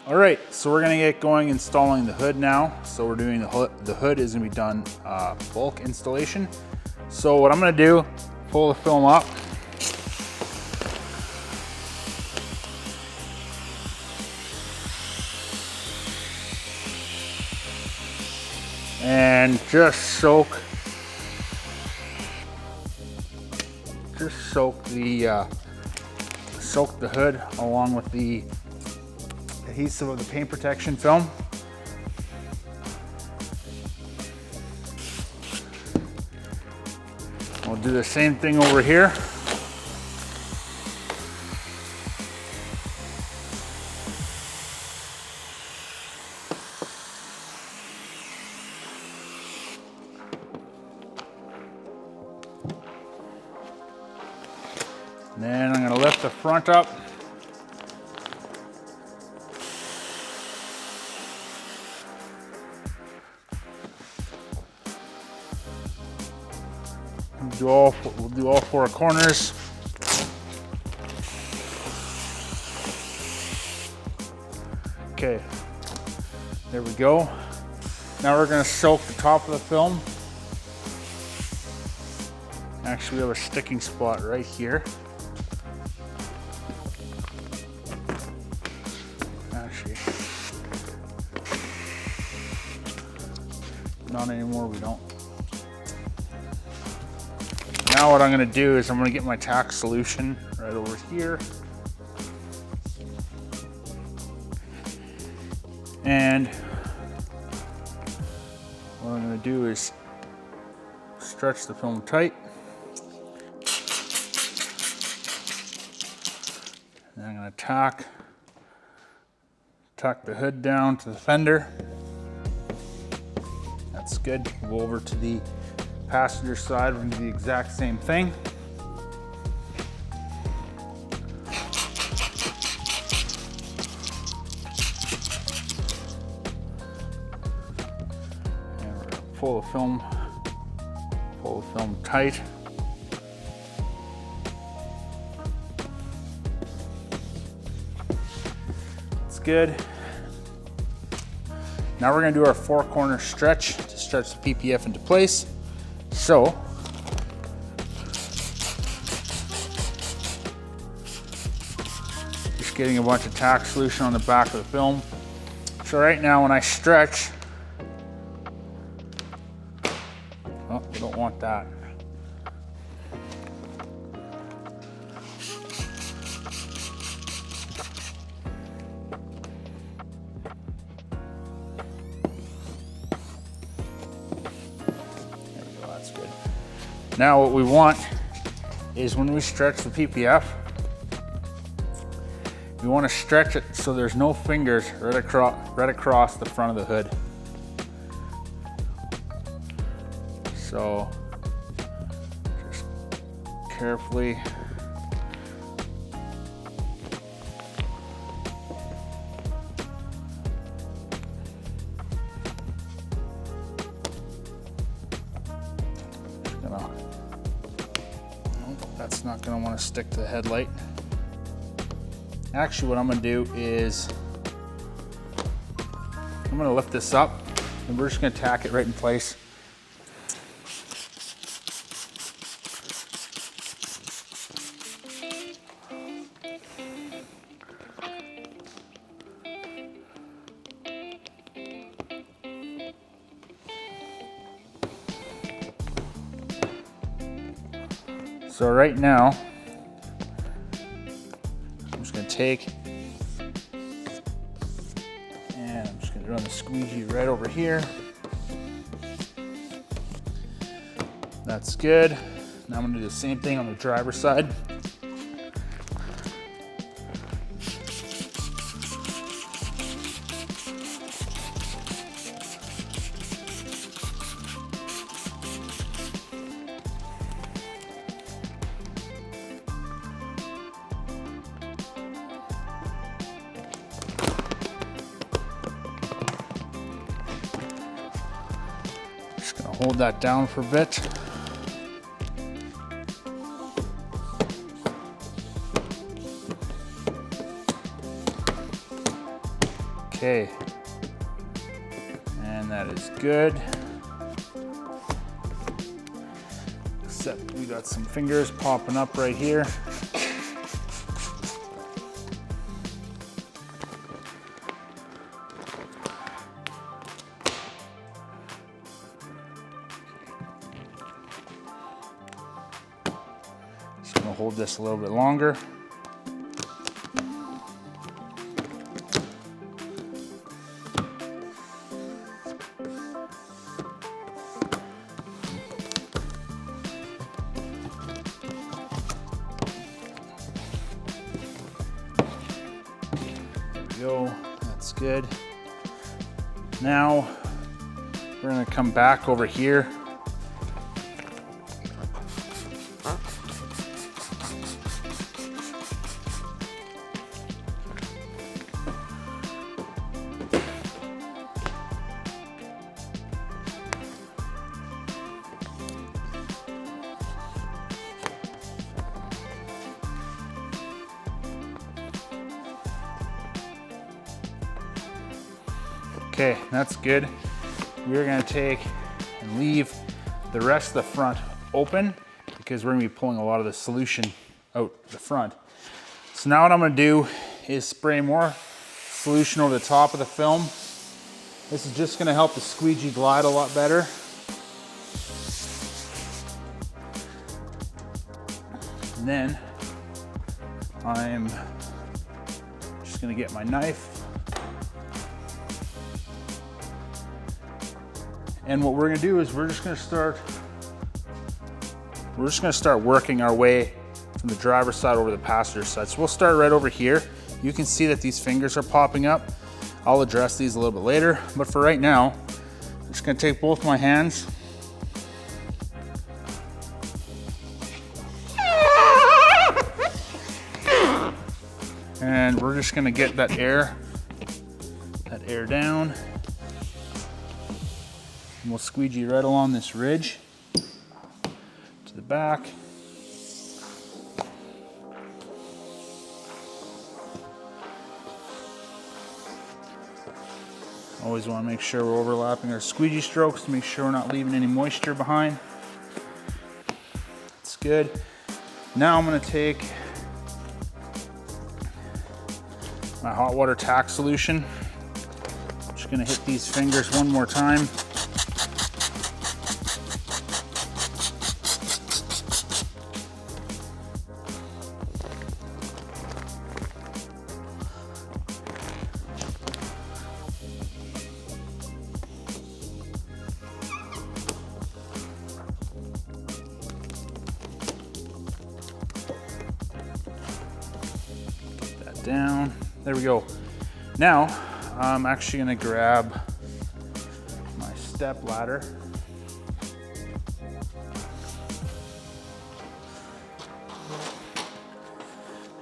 All right, so we're gonna get going installing the hood now. So we're doing the hood is gonna be done bulk installation. So what I'm gonna do, pull the film up. And just soak the hood along with the adhesive of the paint protection film. We'll do the same thing over here. And then I'm going to lift the front up. We'll do all four corners. Okay, there we go. Now we're going to soak the top of the film. Actually, we have a sticking spot right here. Actually, not anymore, we don't. Now what I'm gonna do is I'm gonna get my tack solution right over here. And what I'm gonna do is stretch the film tight. And I'm gonna tack the hood down to the fender. That's good. We'll go over to the passenger side, we're gonna do the exact same thing. And we're gonna pull the film tight. That's good. Now we're gonna do our four corner stretch to stretch the PPF into place. So, just getting a bunch of tack solution on the back of the film. So right now when I stretch, oh, we don't want that. Now what we want is when we stretch the PPF, we want to stretch it so there's no fingers right across the front of the hood. So just carefully that's not going to want to stick to the headlight. Actually, what I'm going to do is I'm going to lift this up and we're just going to tack it right in place. So right now, I'm just gonna take, and I'm just gonna run the squeegee right over here. That's good. Now I'm gonna do the same thing on the driver's side. Just gonna hold that down for a bit. Okay, and that is good. Except we got some fingers popping up right here. Just gonna hold this a little bit longer. Go, that's good. Now we're gonna come back over here. Okay, that's good. We're gonna take and leave the rest of the front open because we're gonna be pulling a lot of the solution out the front. So now what I'm gonna do is spray more solution over the top of the film. This is just gonna help the squeegee glide a lot better. And then I'm just gonna get my knife. And what we're gonna do is we're just gonna start working our way from the driver's side over the passenger side. So we'll start right over here. You can see that these fingers are popping up. I'll address these a little bit later, but for right now, I'm just gonna take both my hands and we're just gonna get that air down. And we'll squeegee right along this ridge to the back. Always want to make sure we're overlapping our squeegee strokes to make sure we're not leaving any moisture behind. That's good. Now I'm going to take my hot water tack solution. I'm just going to hit these fingers one more time. Down. There we go. Now I'm actually going to grab my step ladder.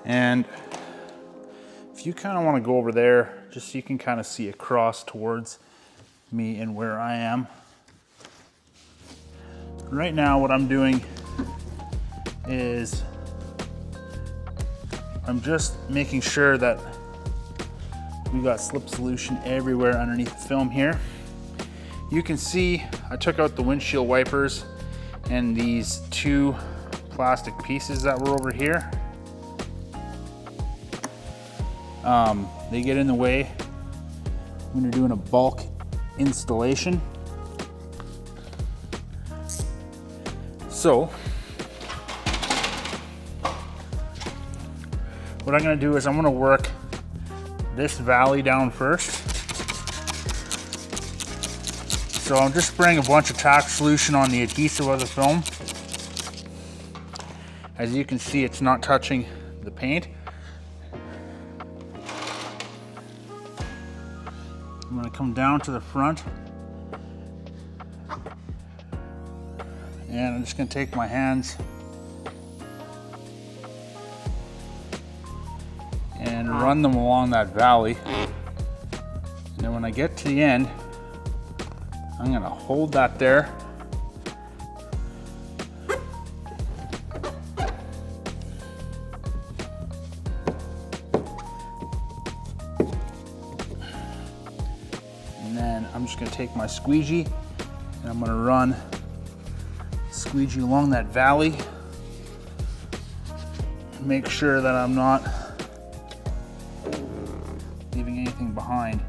And if you kind of want to go over there, just so you can kind of see across towards me and where I am. Right now what I'm doing is I'm just making sure that we got slip solution everywhere underneath the film here. You can see I took out the windshield wipers and these two plastic pieces that were over here. They get in the way when you're doing a bulk installation. So what I'm gonna do is I'm gonna work this valley down first. So I'm just spraying a bunch of tack solution on the adhesive of the film. As you can see, it's not touching the paint. I'm gonna come down to the front and I'm just gonna take my hands and run them along that valley. And then when I get to the end, I'm gonna hold that there. I'm just gonna take my squeegee and I'm gonna run squeegee along that valley. Make sure that I'm not leaving anything behind.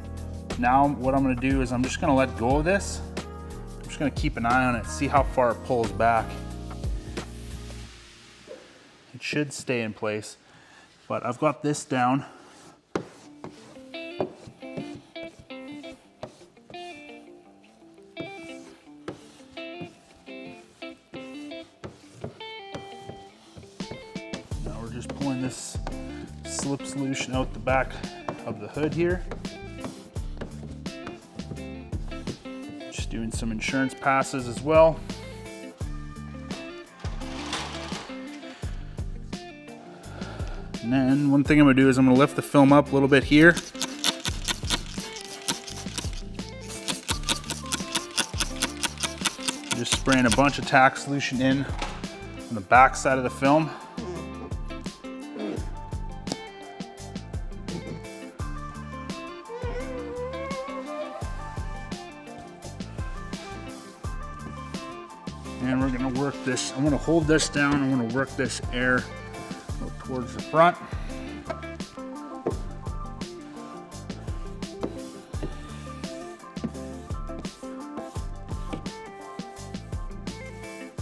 Now what I'm gonna do is I'm just gonna let go of this. I'm just gonna keep an eye on it, see how far it pulls back. It should stay in place, but I've got this down. Now we're just pulling this slip solution out the back of the hood here. Just doing some insurance passes as well. And then one thing I'm gonna do is I'm gonna lift the film up a little bit here. Just spraying a bunch of tack solution in on the back side of the film. And we're gonna work this, I'm gonna hold this down, I'm gonna work this air towards the front.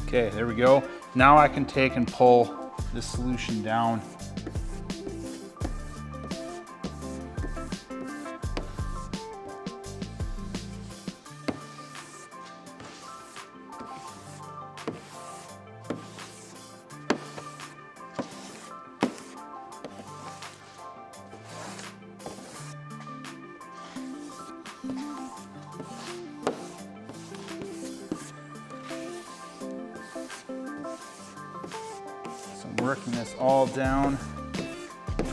Okay, there we go. Now I can take and pull this solution down. So I'm working this all down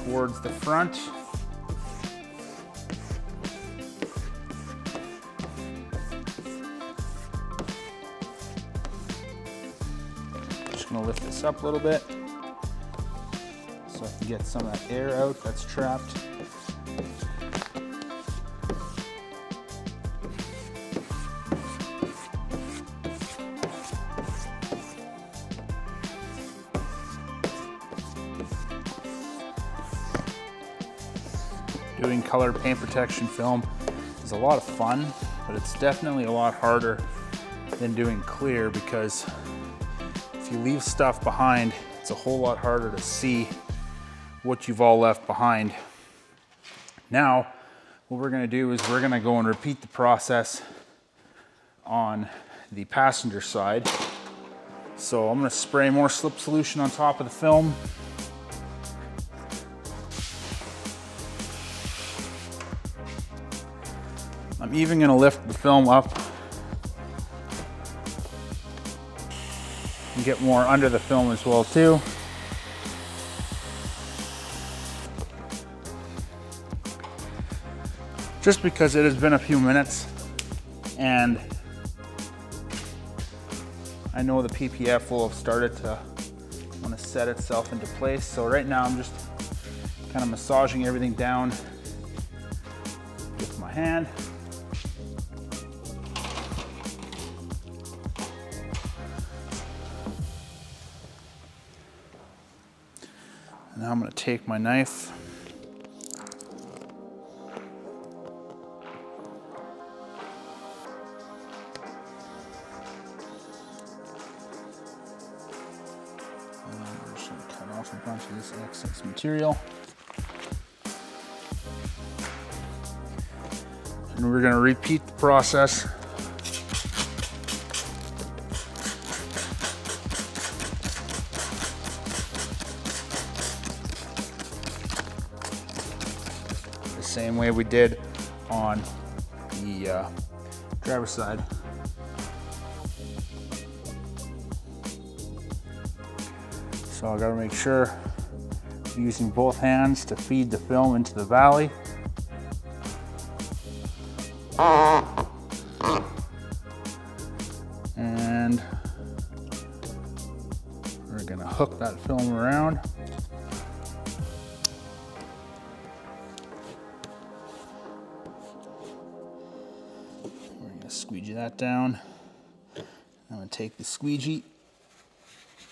towards the front. Just gonna lift this up a little bit so I can get some of that air out that's trapped. Doing color paint protection film is a lot of fun, but it's definitely a lot harder than doing clear, because if you leave stuff behind, it's a whole lot harder to see what you've all left behind. Now, what we're gonna do is we're gonna go and repeat the process on the passenger side. So I'm gonna spray more slip solution on top of the film. I'm even gonna lift the film up and get more under the film as well too. Just because it has been a few minutes and I know the PPF will have started to want to set itself into place. So right now I'm just kind of massaging everything down with my hand. Now I'm going to take my knife and we're just going to cut off a bunch of this excess material. And we're going to repeat the process. Same way we did on the driver's side. So I gotta make sure I'm using both hands to feed the film into the valley. And we're gonna hook that film around. squeegee that down. I'm gonna take the squeegee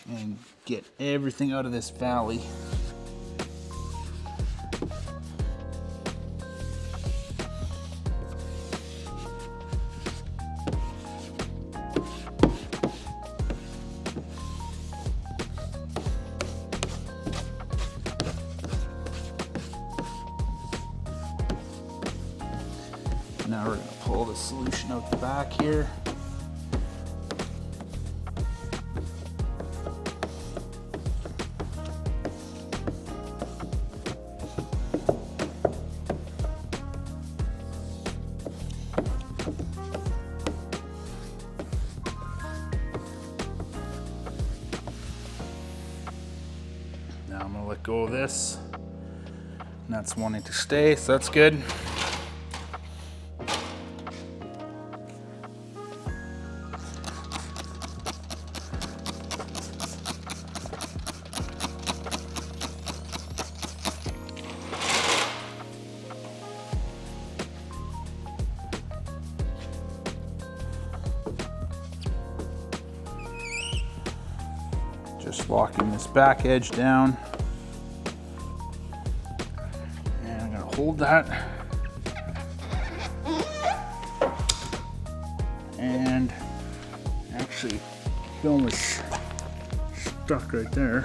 and get everything out of this valley. Now we're going to pull the solution out the back here. Now I'm going to let go of this. And that's wanting to stay, so that's good. Just locking this back edge down. And I'm gonna hold that. And actually, film is stuck right there.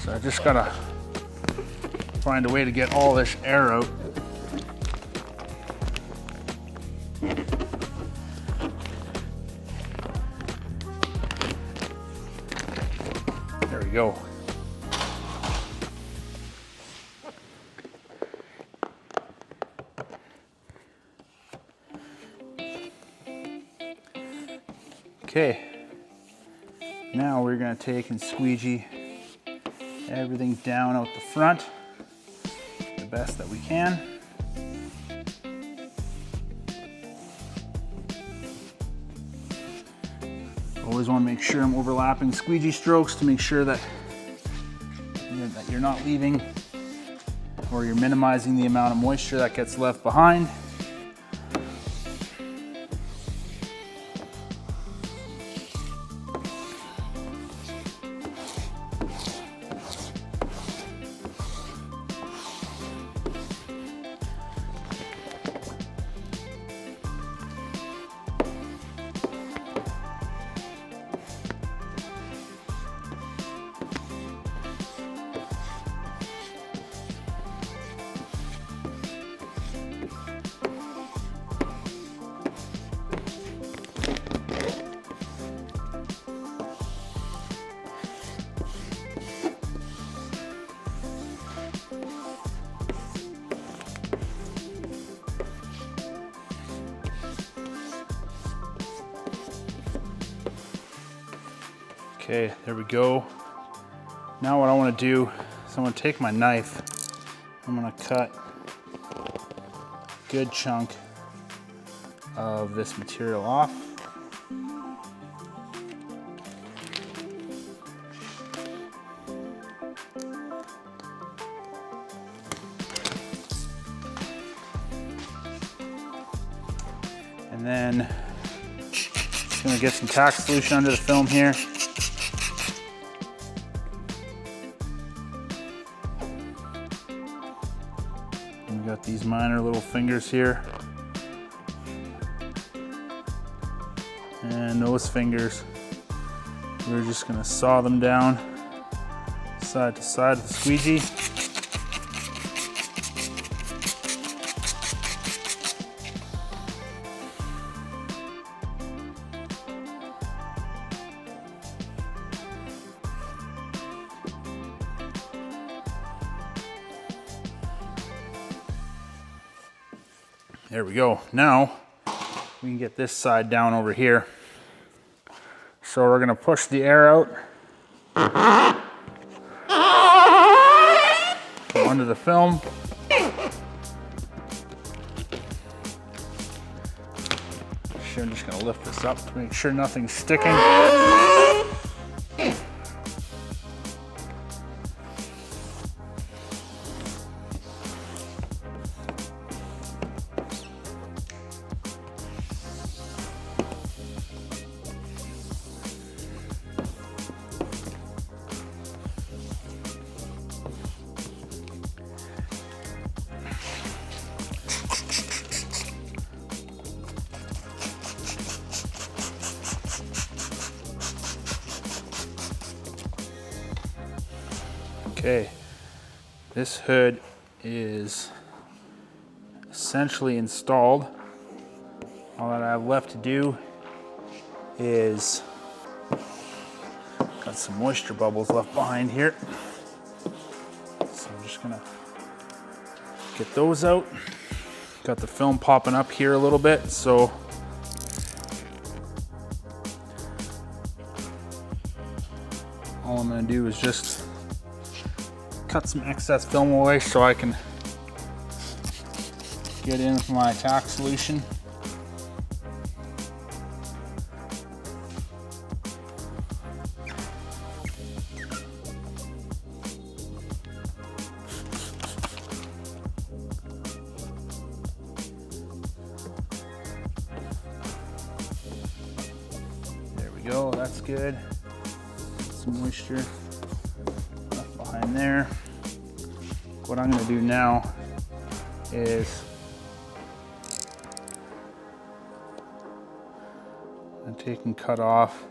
So I just gotta find a way to get all this air out. There we go. Okay, now we're going to take and squeegee everything down out the front the best that we can. Always want to make sure I'm overlapping squeegee strokes to make sure that you're not leaving or you're minimizing the amount of moisture that gets left behind. Okay, there we go. Now what I want to do is I'm going to take my knife. I'm going to cut a good chunk of this material off. And then just going to get some tack solution under the film here. We've got these minor little fingers here. And those fingers, we're just going to saw them down side to side with the squeegee. There we go. Now we can get this side down over here. So we're going to push the air out from under the film. I'm just going to lift this up to make sure nothing's sticking. Okay, this hood is essentially installed. All that I have left to do is, got some moisture bubbles left behind here. So I'm just gonna get those out. Got the film popping up here a little bit, so all I'm gonna do is just cut some excess film away so I can get in with my attack solution. There we go, that's good. Some moisture left behind there. What I'm going to do now is take and cut off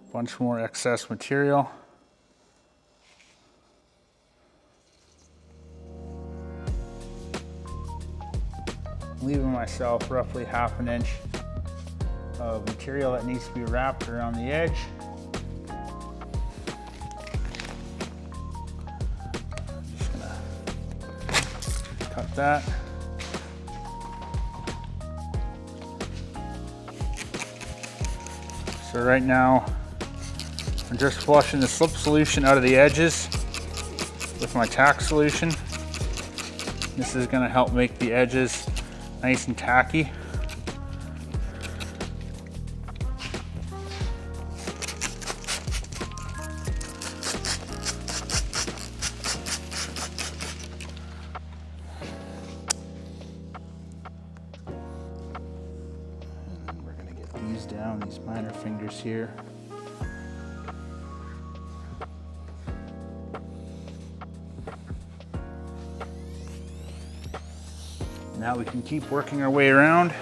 a bunch more excess material. Leaving myself roughly ½ inch of material that needs to be wrapped around the edge. Just gonna cut that. So right now, I'm just flushing the slip solution out of the edges with my tack solution. This is gonna help make the edges nice and tacky. And we're gonna get these down, these minor fingers here. Now we can keep working our way around.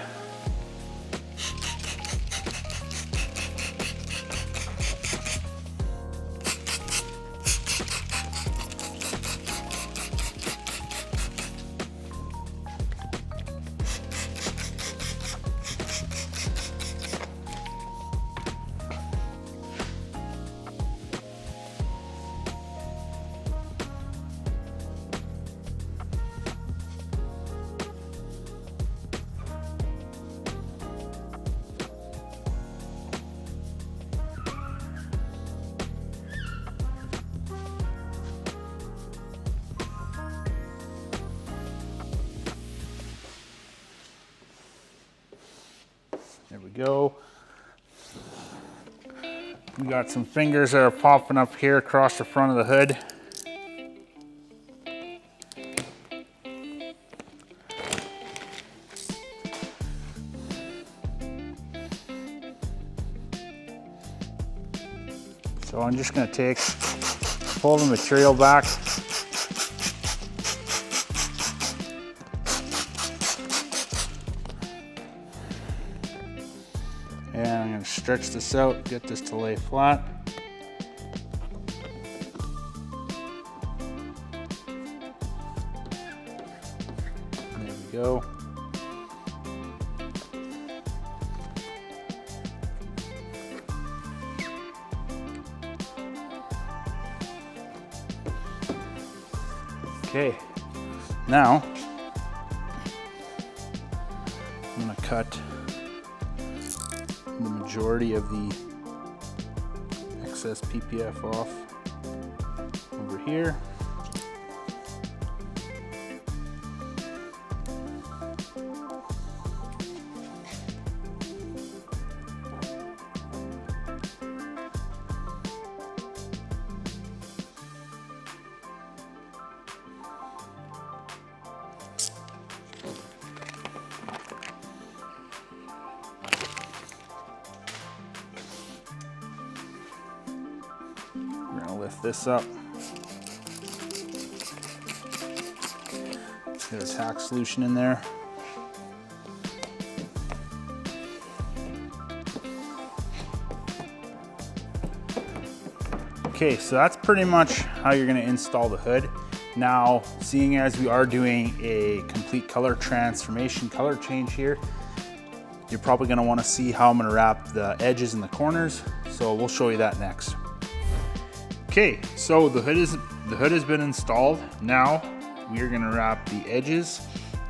There we go. We got some fingers that are popping up here across the front of the hood. So I'm just going to pull the material back. And I'm going to stretch this out, get this to lay flat. There we go. Okay, now I'm going to cut the majority of the excess PPF off over here. We're gonna lift this up. Get a tack solution in there. Okay, so that's pretty much how you're gonna install the hood. Now, seeing as we are doing a complete color transformation, color change here, you're probably gonna wanna see how I'm gonna wrap the edges and the corners. So we'll show you that next. Okay, so the hood has been installed. Now we are gonna wrap the edges,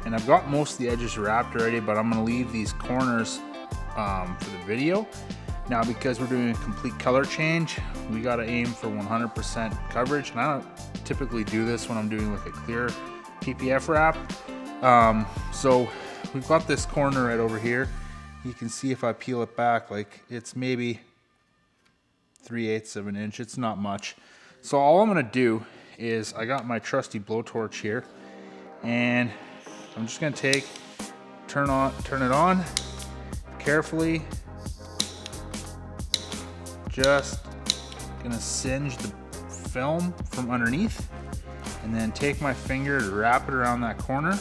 and I've got most of the edges wrapped already, but I'm gonna leave these corners for the video. Now, because we're doing a complete color change, we gotta aim for 100% coverage, and I don't typically do this when I'm doing like a clear PPF wrap. So we've got this corner right over here. You can see if I peel it back, like it's maybe 3/8 of an inch. It's not much. So all I'm gonna do is, I got my trusty blowtorch here, and I'm just gonna turn it on carefully. Just gonna singe the film from underneath, and then take my finger to wrap it around that corner,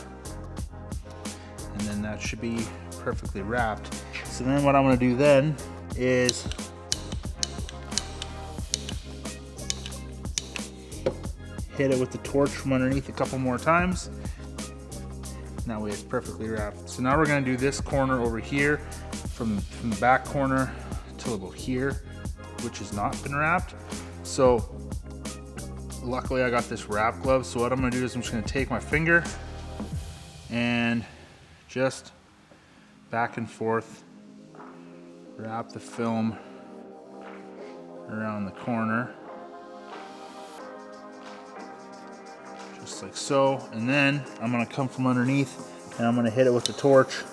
and then that should be perfectly wrapped. So then what I'm gonna do then is hit it with the torch from underneath a couple more times. And that way it's perfectly wrapped. So now we're gonna do this corner over here, from the back corner till about here, which has not been wrapped. So luckily I got this wrap glove. So what I'm gonna do is I'm just gonna take my finger and just back and forth wrap the film around the corner, just like so. And then I'm gonna come from underneath and I'm gonna hit it with the torch.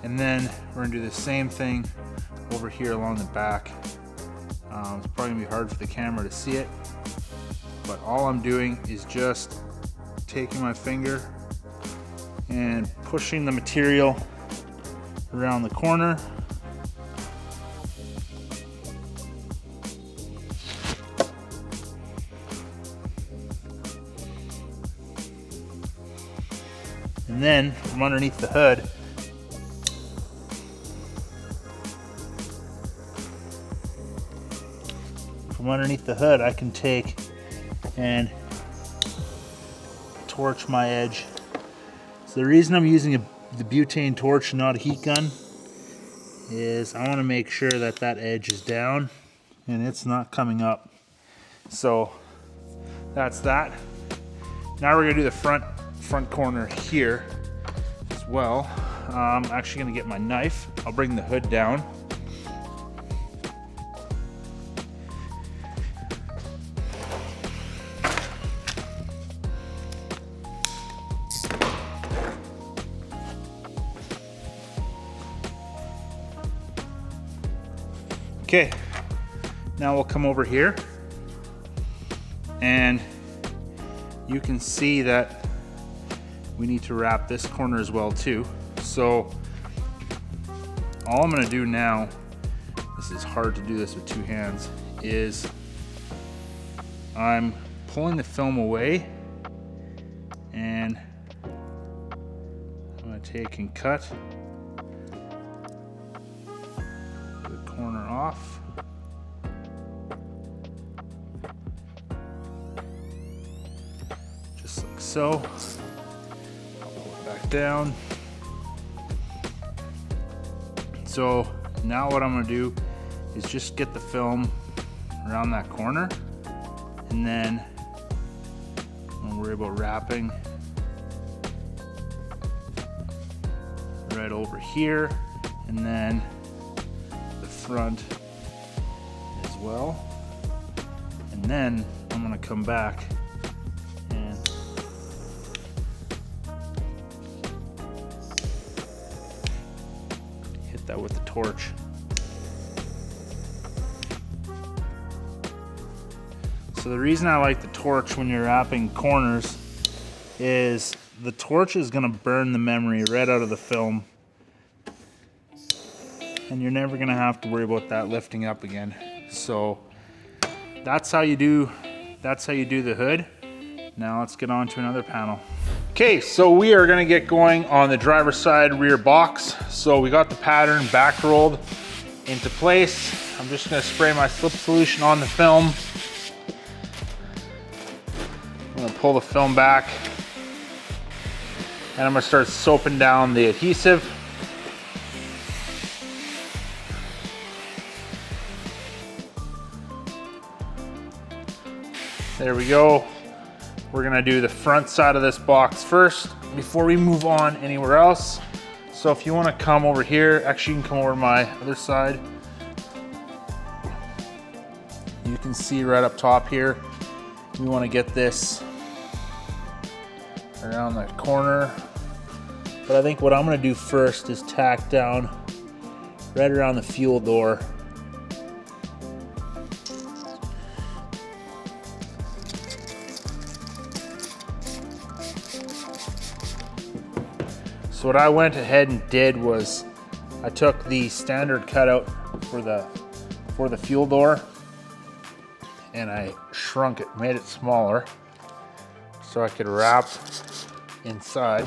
And then we're gonna do the same thing over here along the back. It's probably gonna be hard for the camera to see it, but all I'm doing is just taking my finger and pushing the material around the corner. And then from underneath the hood, I can take and torch my edge. So the reason I'm using the butane torch and not a heat gun is I want to make sure that that edge is down and it's not coming up. So that's that. Now we're gonna do the front corner here as well. I'm actually gonna get my knife. I'll bring the hood down. Okay, now we'll come over here and you can see that we need to wrap this corner as well too. So all I'm gonna do now, this is hard to do this with two hands, is I'm pulling the film away and I'm gonna take and cut corner off. Just like so. I'll pull it back down. So now what I'm going to do is just get the film around that corner, and then don't worry about wrapping right over here, and then front as well. And then I'm going to come back and hit that with the torch. So the reason I like the torch when you're wrapping corners is the torch is going to burn the memory right out of the film, and you're never gonna have to worry about that lifting up again. So that's how you do the hood. Now let's get on to another panel. Okay, so we are gonna get going on the driver's side rear box. So we got the pattern back rolled into place. I'm just gonna spray my slip solution on the film. I'm gonna pull the film back and I'm gonna start soaping down the adhesive. There we go. We're gonna do the front side of this box first before we move on anywhere else. So if you wanna come over here, actually you can come over to my other side. You can see right up top here, we wanna get this around the corner. But I think what I'm gonna do first is tack down right around the fuel door. So what I went ahead and did was I took the standard cutout for the fuel door and I shrunk it, made it smaller so I could wrap inside.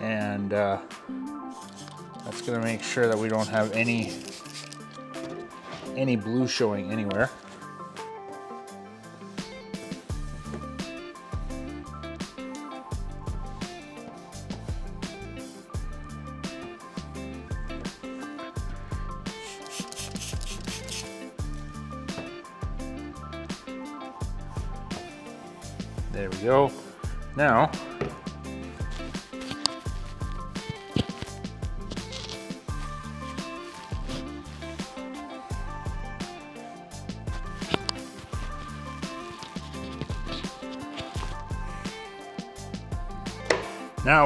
And that's gonna make sure that we don't have any blue showing anywhere. There we go. Now,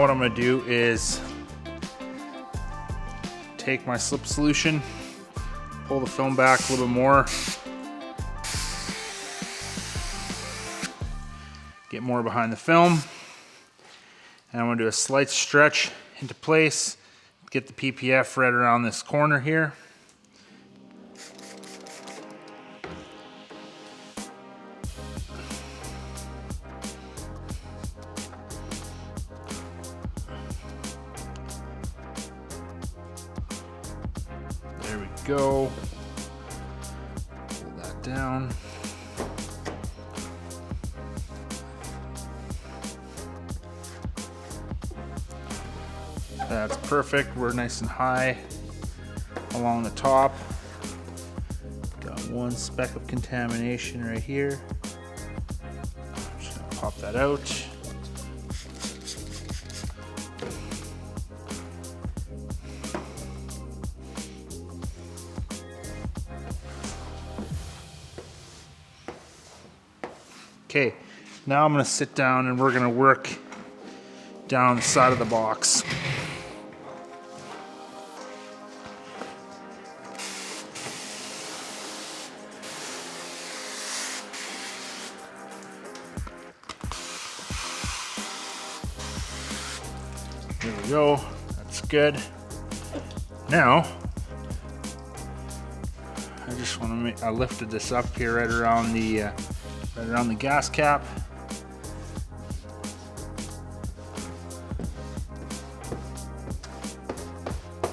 what I'm going to do is take my slip solution, pull the film back a little bit more, get more behind the film, and I'm going to do a slight stretch into place, get the PPF right around this corner here. There we go. Pull that down. That's perfect. We're nice and high along the top. Got one speck of contamination right here. I'm just gonna pop that out. Okay, now I'm gonna sit down and we're gonna work down the side of the box. There we go, that's good. Now, I just want to make, I lifted this up here right around the gas cap.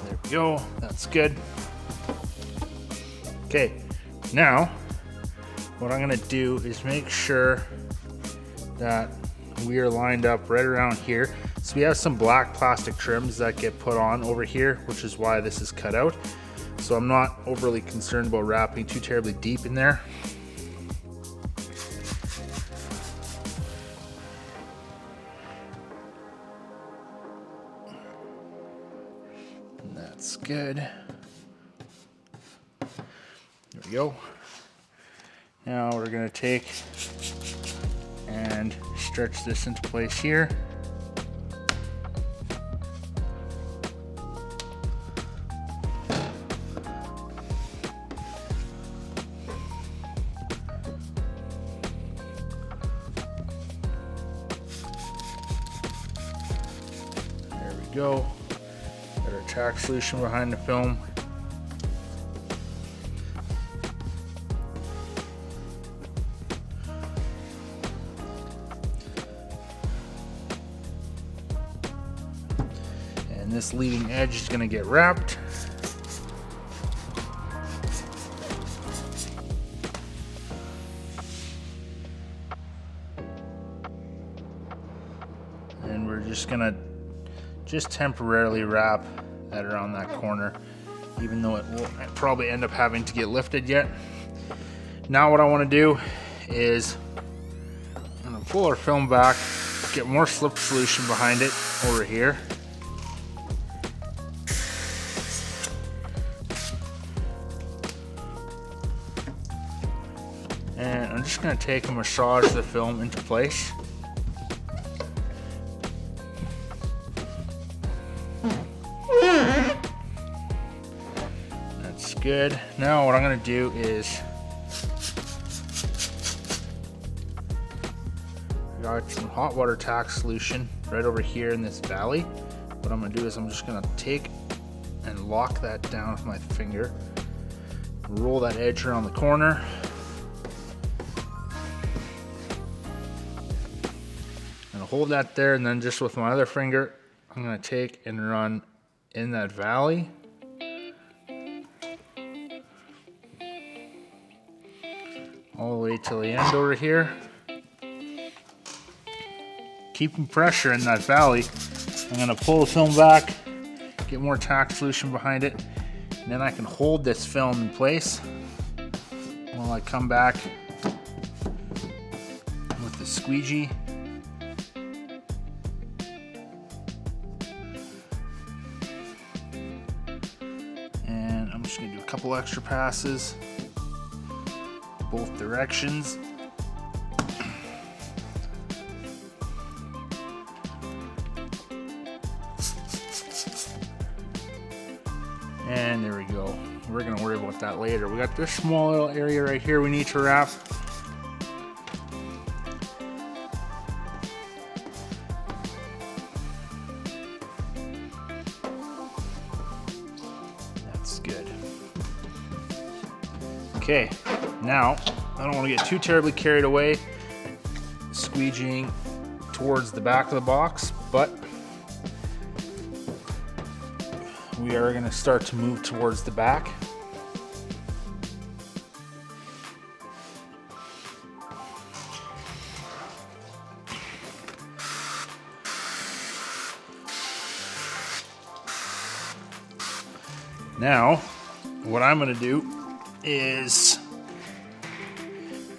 There we go, that's good. Okay, now, what I'm gonna do is make sure that we are lined up right around here. So we have some black plastic trims that get put on over here, which is why this is cut out. So I'm not overly concerned about wrapping too terribly deep in there. And that's good. There we go. Now we're gonna take and stretch this into place here. There we go. Got our tack solution behind the film. And this leading edge is gonna get wrapped. And we're just gonna temporarily wrap that around that corner, even though it will probably end up having to get lifted yet. Now what I wanna do is I'm gonna pull our film back, get more slip solution behind it over here. And I'm just gonna take and massage the film into place. That's good. Now what I'm gonna do is, I got some hot water tack solution right over here in this valley. What I'm gonna do is I'm just gonna take and lock that down with my finger, roll that edge around the corner. Hold that there, and then just with my other finger, I'm gonna take and run in that valley. All the way till the end over here. Keeping pressure in that valley. I'm gonna pull the film back, get more tack solution behind it, and then I can hold this film in place while I come back with the squeegee. I'm just gonna do a couple extra passes, both directions. And there we go. We're gonna worry about that later. We got this small little area right here we need to wrap. Good. Okay, now I don't want to get too terribly carried away squeegeeing towards the back of the box, but we are going to start to move towards the back. Now, what I'm gonna do is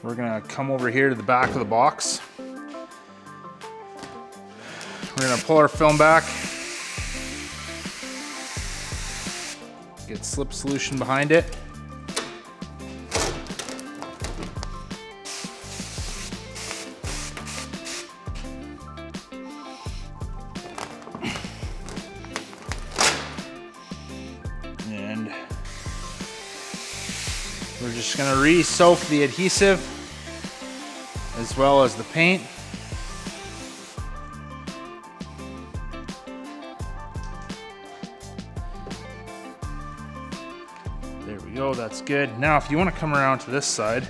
we're gonna come over here to the back of the box. We're gonna pull our film back, get slip solution behind it. And we're just going to re-soak the adhesive as well as the paint. There we go, that's good. Now if you want to come around to this side,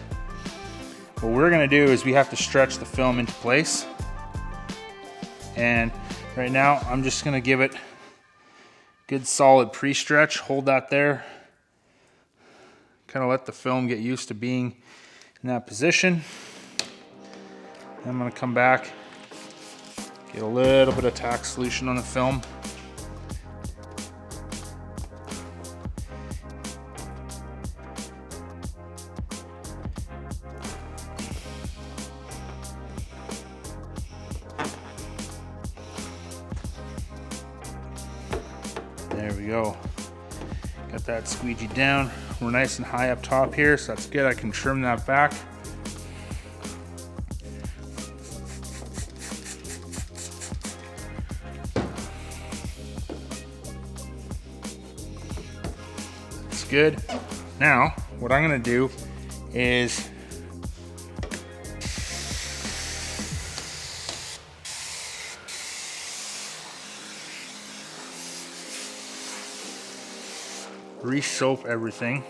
what we're going to do is we have to stretch the film into place. And right now I'm just going to give it good solid pre-stretch. Hold that there. Kind of let the film get used to being in that position. I'm going to come back, get a little bit of tack solution on the film. There we go. Got that squeegee down. We're nice and high up top here, so that's good. I can trim that back. That's good. Now, what I'm gonna do is re-soap everything,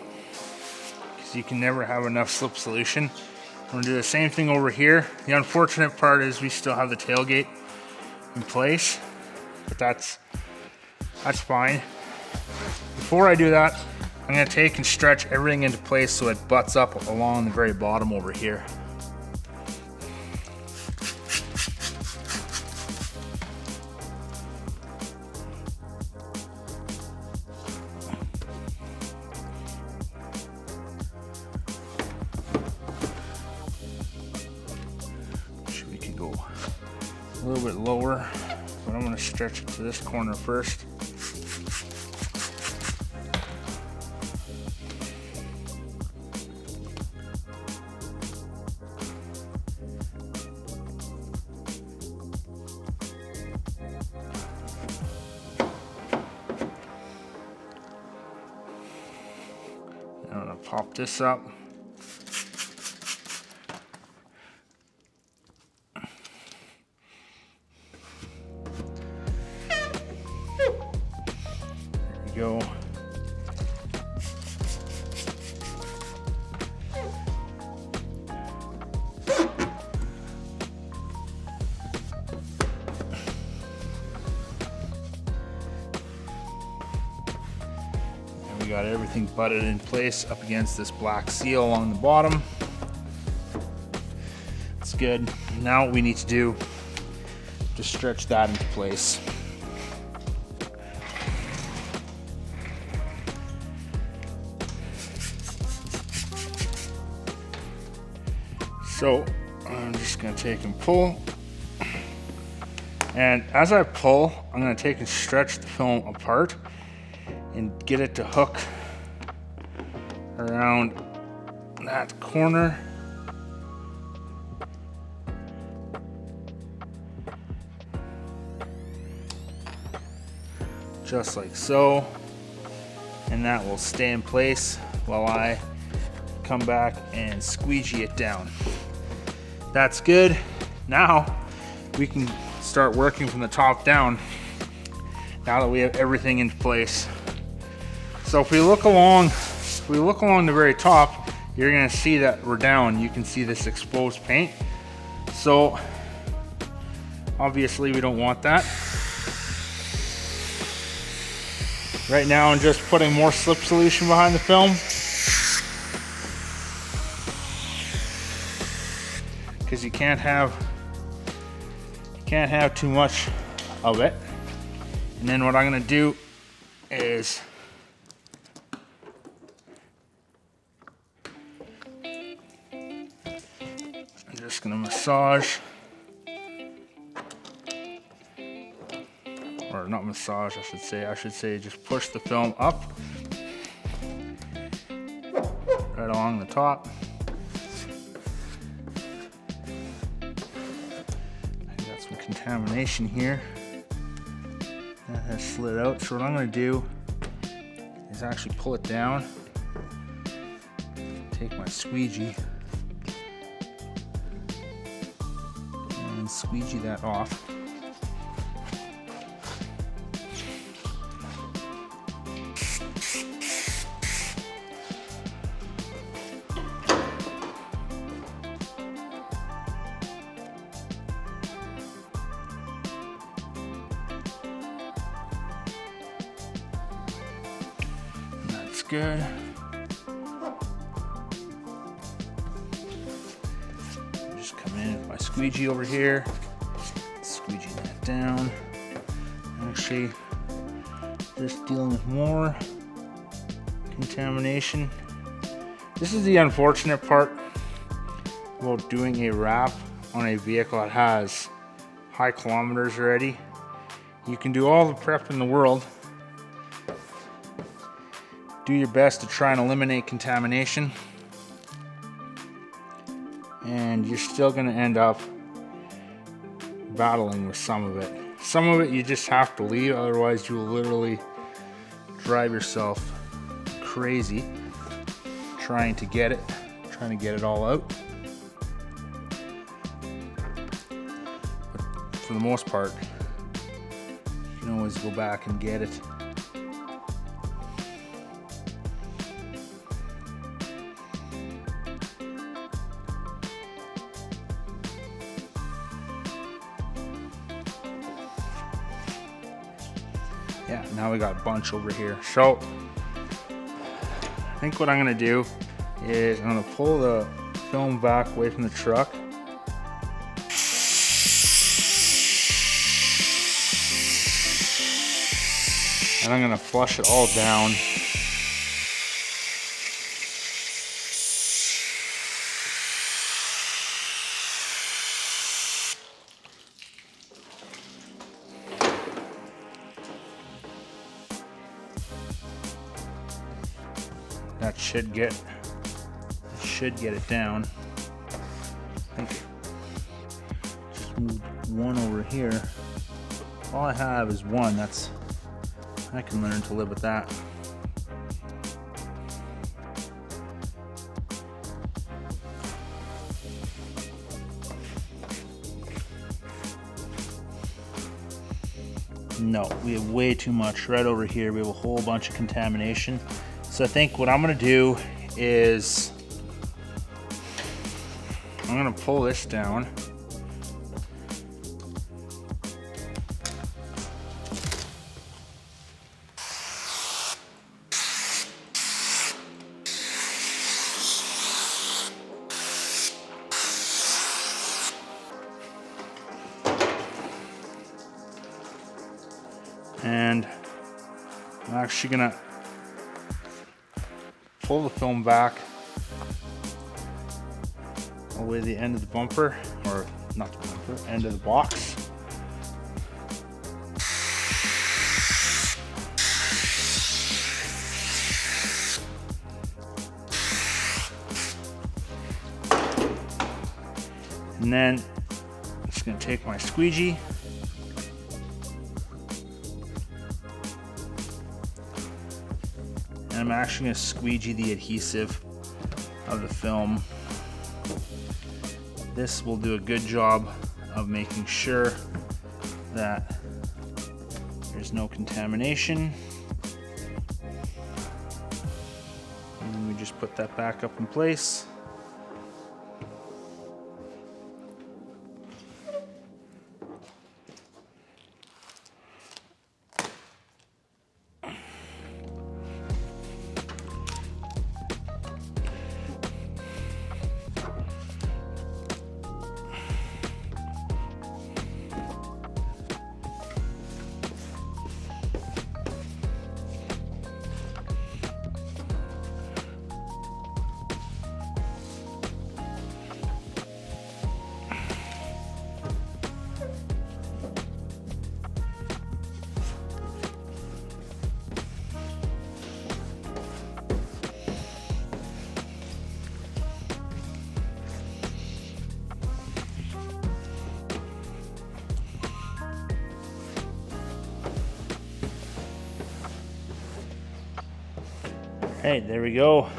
because you can never have enough slip solution. I'm gonna do the same thing over here. The unfortunate part is we still have the tailgate in place, but that's That's fine. Before I do that, I'm gonna take and stretch everything into place so it butts up along the very bottom over here. We can go a little bit lower, but I'm gonna stretch it to this corner first. I'm gonna pop this up. There we go. Got everything butted in place up against this black seal along the bottom. It's good. Now what we need to do, just stretch that into place. So I'm just gonna take and pull. And as I pull, I'm gonna take and stretch the film apart and get it to hook around that corner. Just like so. And that will stay in place while I come back and squeegee it down. That's good. Now we can start working from the top down now that we have everything in place. So if we look along the very top, you're gonna see that we're down. You can see this exposed paint. So obviously we don't want that. Right now I'm just putting more slip solution behind the film, because you can't have too much of it. And then what I'm gonna do is I'm just gonna massage, or not massage, I should say just push the film up right along the top. I got some contamination here that has slid out, so what I'm gonna do is actually pull it down, take my squeegee and squeegee that off. That's good. Just come in with my squeegee over here, squeegee that down. Actually, just dealing with more contamination. This is the unfortunate part about doing a wrap on a vehicle that has high kilometers already. You can do all the prep in the world, do your best to try and eliminate contamination, and you're still going to end up battling with some of it. Some of it you just have to leave, otherwise you will literally drive yourself crazy trying to get it all out. But for the most part, you can always go back and get it. Yeah, now we got a bunch over here. So I think what I'm gonna do is I'm gonna pull the film back away from the truck. And I'm gonna flush it all down. That should get it down. I think just moved one over here. All I have is one. I can learn to live with that. No, we have way too much right over here. We have a whole bunch of contamination. So I think what I'm gonna do is I'm gonna pull this down. And I'm actually gonna pull the film back all the way to the end of the bumper, or not the bumper, end of the box. And then I'm just gonna take my squeegee and I'm actually gonna squeegee the adhesive of the film. This will do a good job of making sure that there's no contamination. And then we just put that back up in place. Hey, there we go.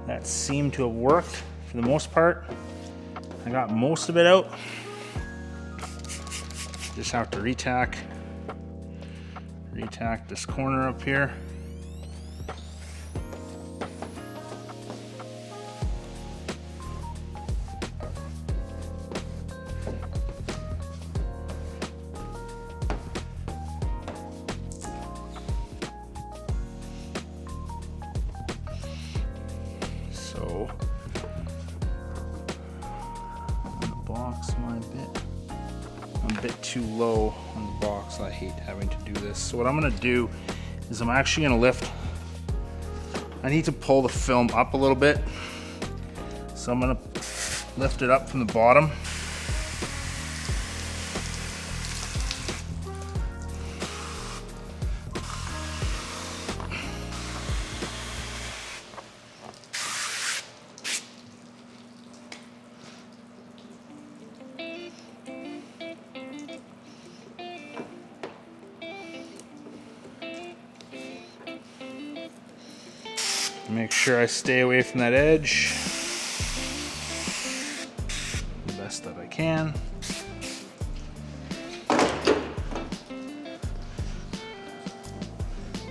That seemed to have worked for the most part. I got most of it out. Just have to retack this corner up here. So on the box, I'm a bit too low on the box. I hate having to do this. So what I'm gonna do is I'm actually gonna lift. I need to pull the film up a little bit. So I'm gonna lift it up from the bottom. Make sure I stay away from that edge the best that I can.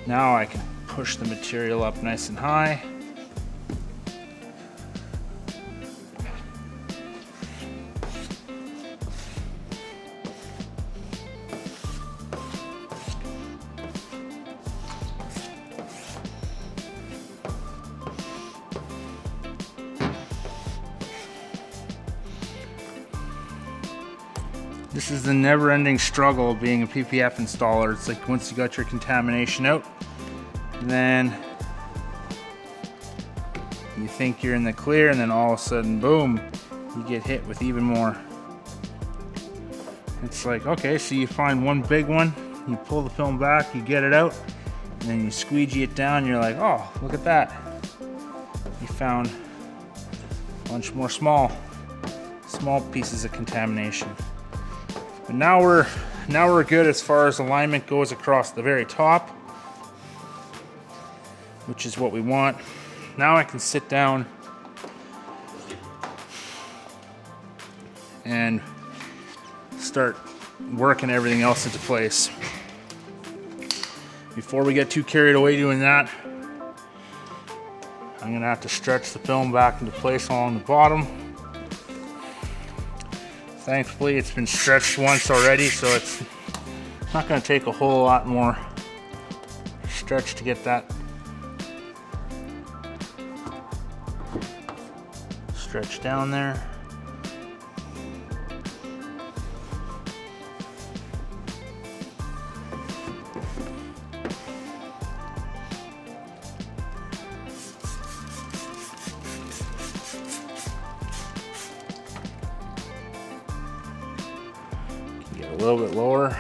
Now I can push the material up nice and high. This is the never-ending struggle of being a PPF installer. It's like once you got your contamination out, then you think you're in the clear, and then all of a sudden, boom, you get hit with even more. It's like, okay, so you find one big one, you pull the film back, you get it out, and then you squeegee it down, and you're like, oh, look at that. You found a bunch more small pieces of contamination. But now we're good as far as alignment goes across the very top, which is what we want. Now I can sit down and start working everything else into place. Before we get too carried away doing that, I'm gonna have to stretch the film back into place along the bottom. Thankfully, it's been stretched once already, so it's not going to take a whole lot more stretch to get that stretched down there. A little bit lower.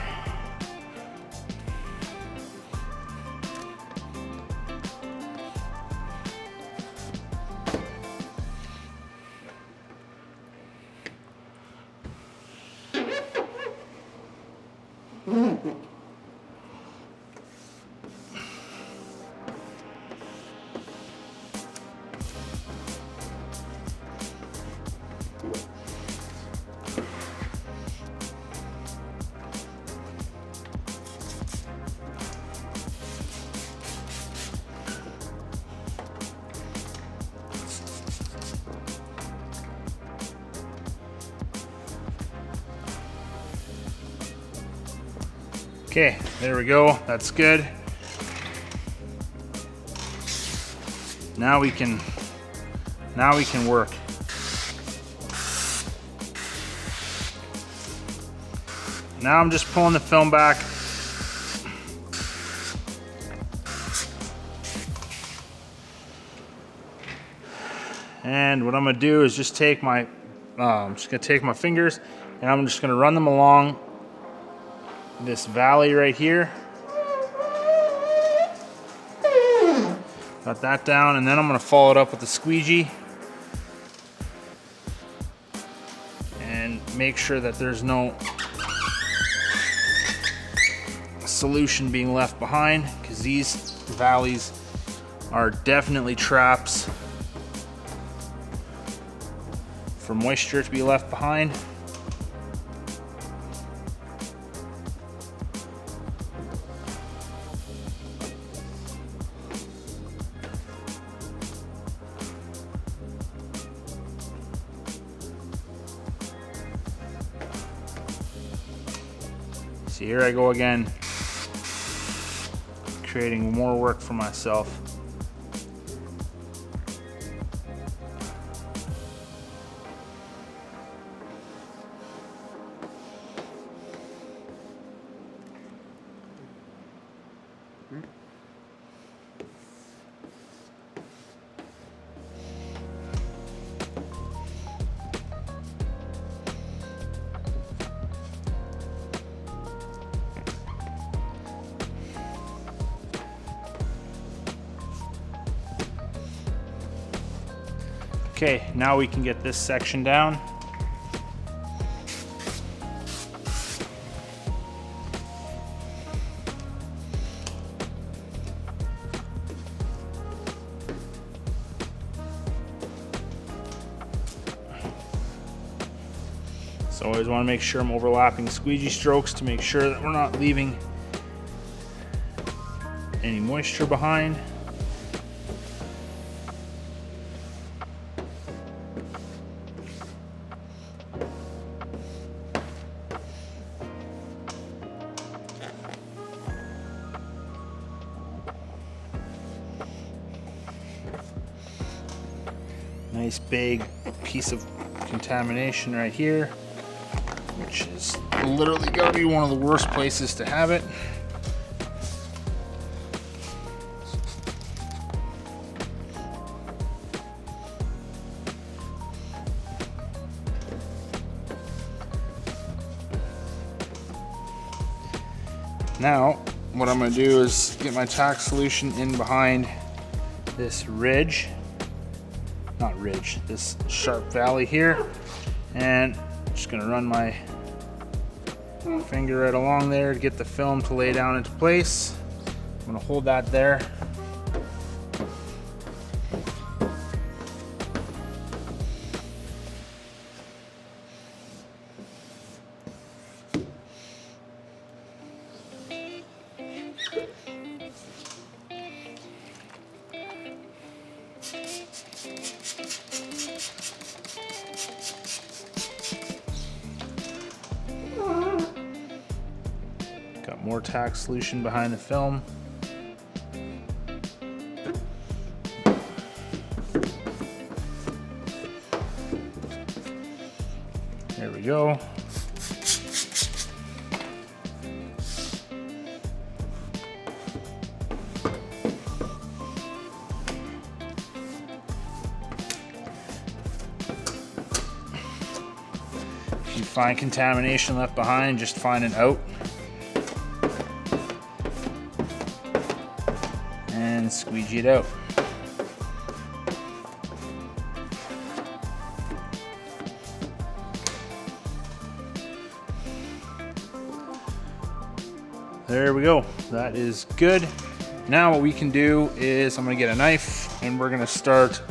Okay, there we go. That's good. Now we can work. Now I'm just pulling the film back. And what I'm gonna do is just take my, I'm just gonna take my fingers and I'm just gonna run them along this valley right here. Got that down, and then I'm gonna follow it up with the squeegee and make sure that there's no solution being left behind, because these valleys are definitely traps for moisture to be left behind. See, here I go again, creating more work for myself. Okay, now we can get this section down. So I always want to make sure I'm overlapping squeegee strokes to make sure that we're not leaving any moisture behind. Nice big piece of contamination right here, which is literally gotta be one of the worst places to have it. Now, what I'm gonna do is get my tack solution in behind this ridge, this sharp valley here, and I'm just gonna run my finger right along there to get the film to lay down into place. I'm gonna hold that there. Got more tack solution behind the film. There we go. If you find contamination left behind, just find it out and squeegee it out. There we go. That is good. Now what we can do is I'm gonna get a knife and we're gonna start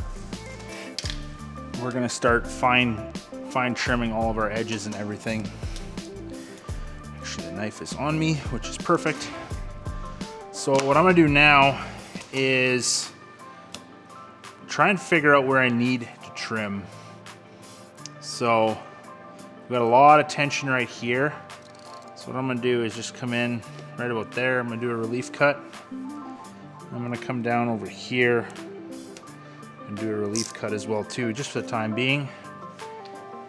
fine trimming all of our edges and everything. Actually, the knife is on me, which is perfect. So what I'm gonna do now is try and figure out where I need to trim. So we've got a lot of tension right here. So what I'm gonna do is just come in right about there. I'm gonna do a relief cut. I'm gonna come down over here and do a relief cut as well too, just for the time being.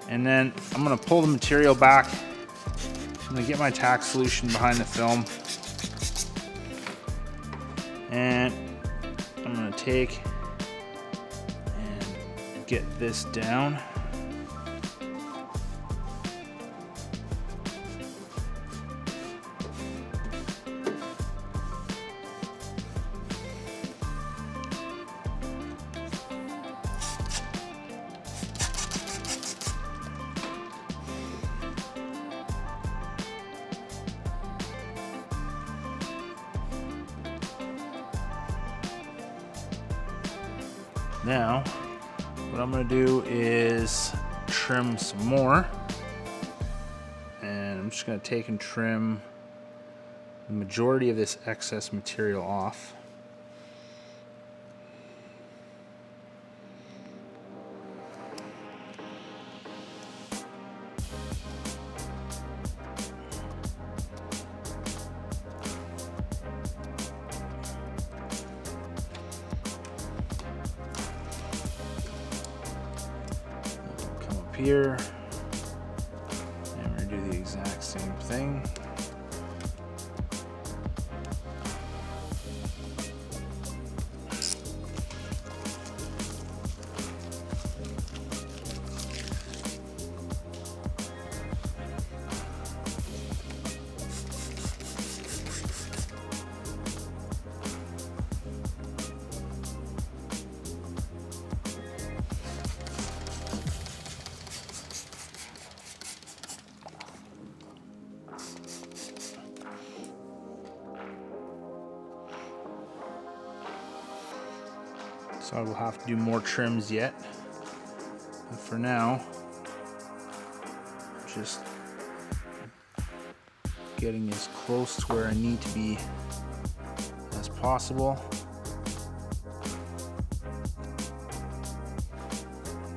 And then I'm gonna pull the material back. I'm gonna get my tack solution behind the film. And I'm gonna take and get this down. Now, what I'm gonna do is trim some more. And I'm just gonna take and trim the majority of this excess material off. Here, and we're gonna do the exact same thing. So I will have to do more trims yet. But for now, just getting as close to where I need to be as possible.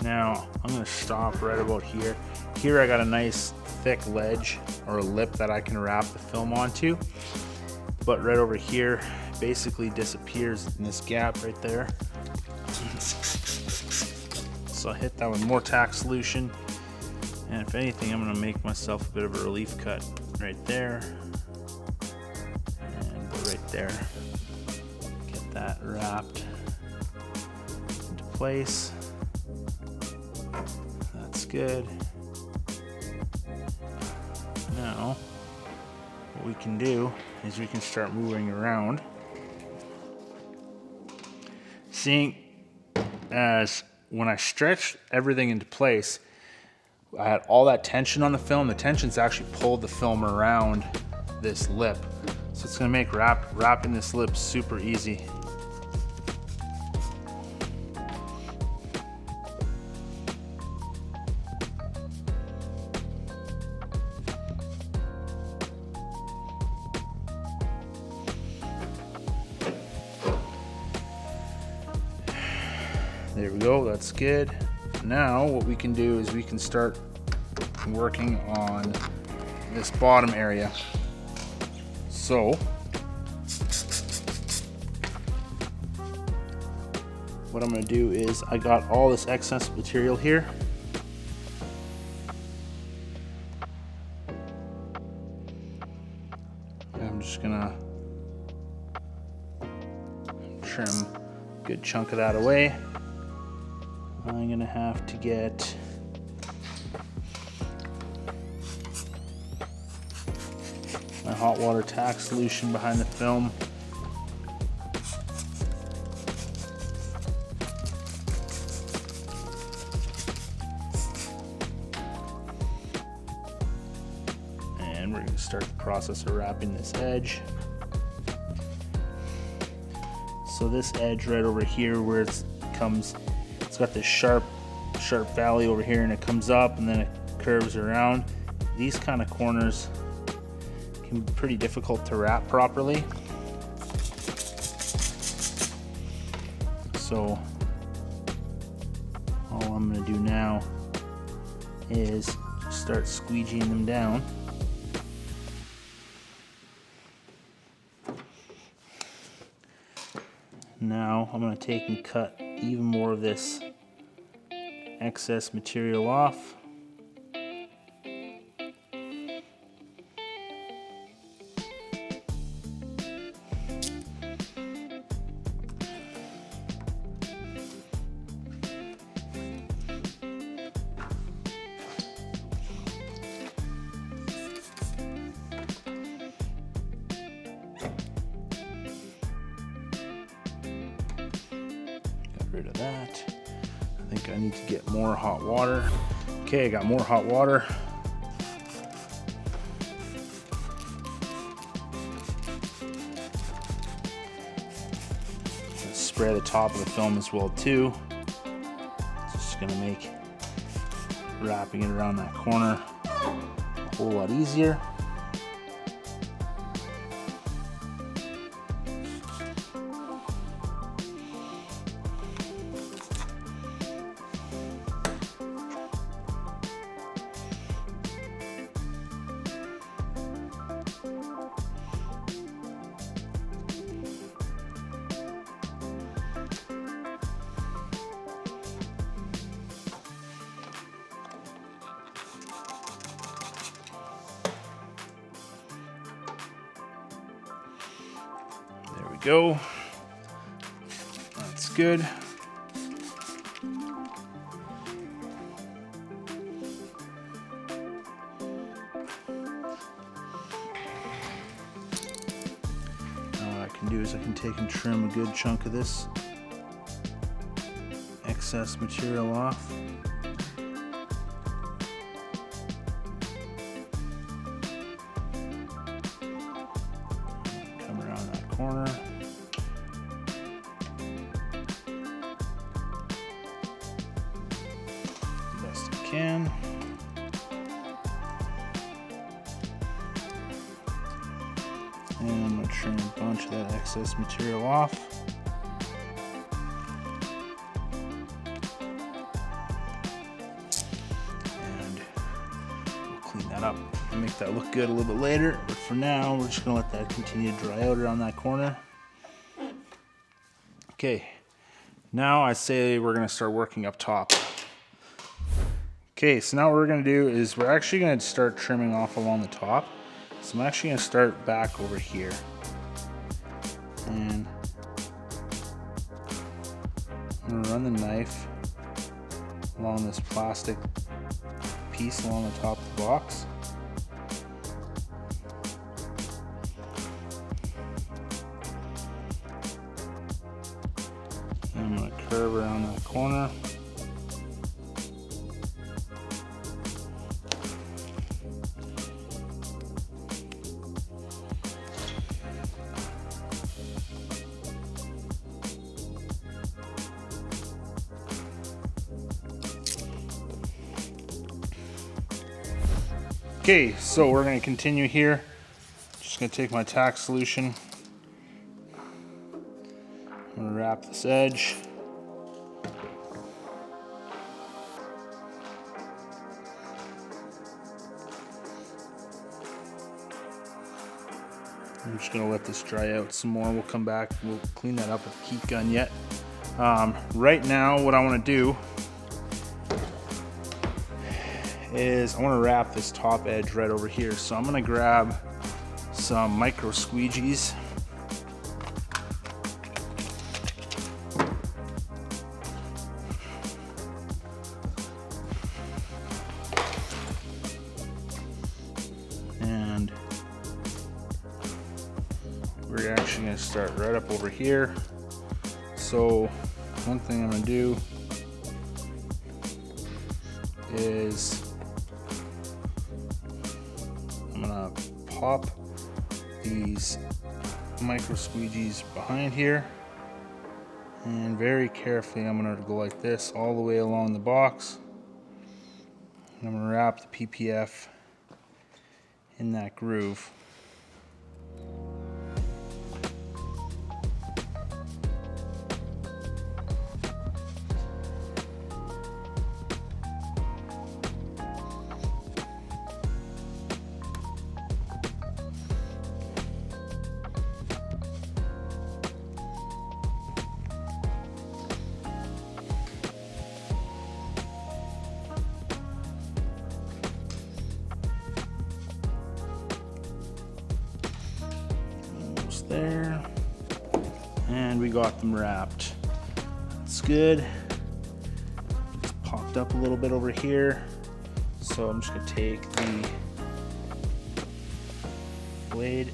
Now I'm gonna stop right about here. Here I got a nice thick ledge or a lip that I can wrap the film onto. But right over here basically disappears in this gap right there. So I'll hit that with more tack solution And if anything, I'm gonna make myself a bit of a relief cut right there. And go right there. Get that wrapped into place. That's good. Now, what we can do is we can start moving around. Seeing as when I stretched everything into place, I had all that tension on the film. The tension's actually pulled the film around this lip. So it's gonna make wrapping this lip super easy. There we go, that's good. Now what we can do is we can start working on this bottom area. So what I'm gonna do is I got all this excess material here. I'm just gonna trim a good chunk of that away. I'm gonna have to get my hot water tack solution behind the film. And we're gonna start the process of wrapping this edge. So this edge right over here where it's got this sharp valley over here, and it comes up and then it curves around. These kind of corners can be pretty difficult to wrap properly. So all I'm going to do now is start squeegeeing them down. Now I'm going to take and cut even more of this excess material off. Rid of that. I think I need to get more hot water. Okay, I got more hot water. Let's spray the top of the film as well too. It's just gonna make wrapping it around that corner a whole lot easier. There we go. That's good. Now what I can do is I can take and trim a good chunk of this excess material off. Come around that corner. The best I can. And I'm going to trim a bunch of that excess material off. And we'll clean that up and make that look good a little bit later. But for now, we're just going to let that continue to dry out around that corner. Okay, now I say we're going to start working up top. Okay, so now what we're gonna do is we're actually gonna start trimming off along the top. So I'm actually gonna start back over here. And I'm gonna run the knife along this plastic piece along the top of the box. And I'm gonna curve around that corner. Okay, so we're going to continue here. Just going to take my tack solution. I'm going to wrap this edge. I'm just going to let this dry out some more. We'll come back. We'll clean that up with the heat gun yet. Right now, what I want to do is I want to wrap this top edge right over here. So I'm going to grab some micro squeegees. And we're actually going to start right up over here. So one thing I'm going to do is I'm gonna pop these micro squeegees behind here, and very carefully I'm gonna go like this all the way along the box. And I'm gonna wrap the PPF in that groove. There, and we got them wrapped. It's good. It's popped up a little bit over here, so I'm just gonna take the blade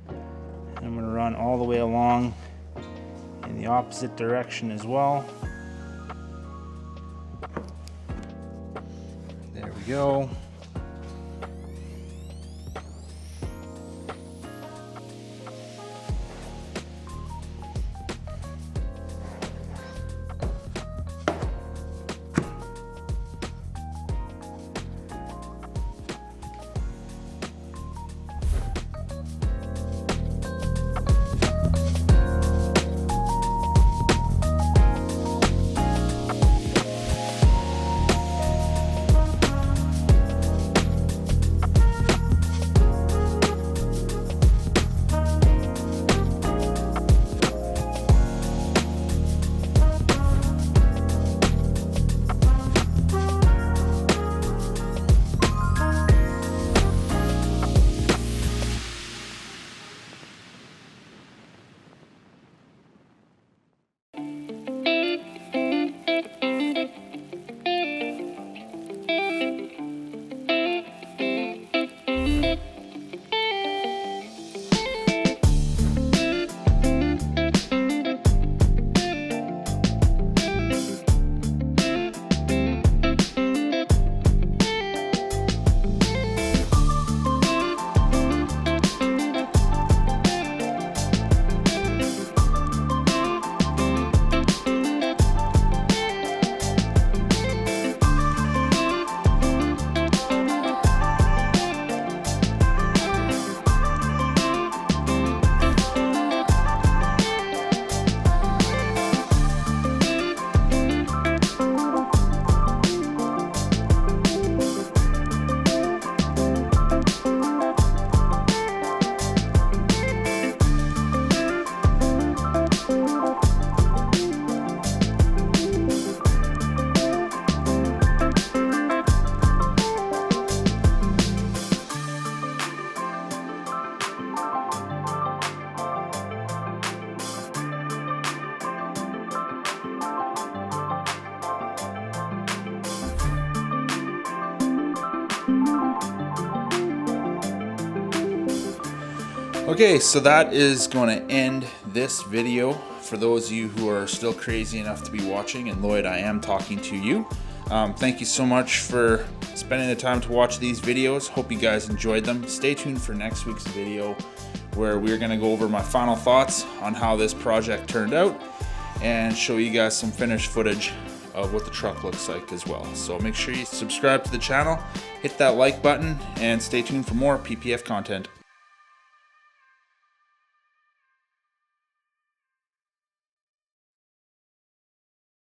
and I'm gonna run all the way along in the opposite direction as well. There we go. Okay, so that is going to end this video. For those of you who are still crazy enough to be watching, and Lloyd, I am talking to you. Thank you so much for spending the time to watch these videos. Hope you guys enjoyed them. Stay tuned for next week's video where we're going to go over my final thoughts on how this project turned out and show you guys some finished footage of what the truck looks like as well. So make sure you subscribe to the channel, hit that like button, and stay tuned for more PPF content.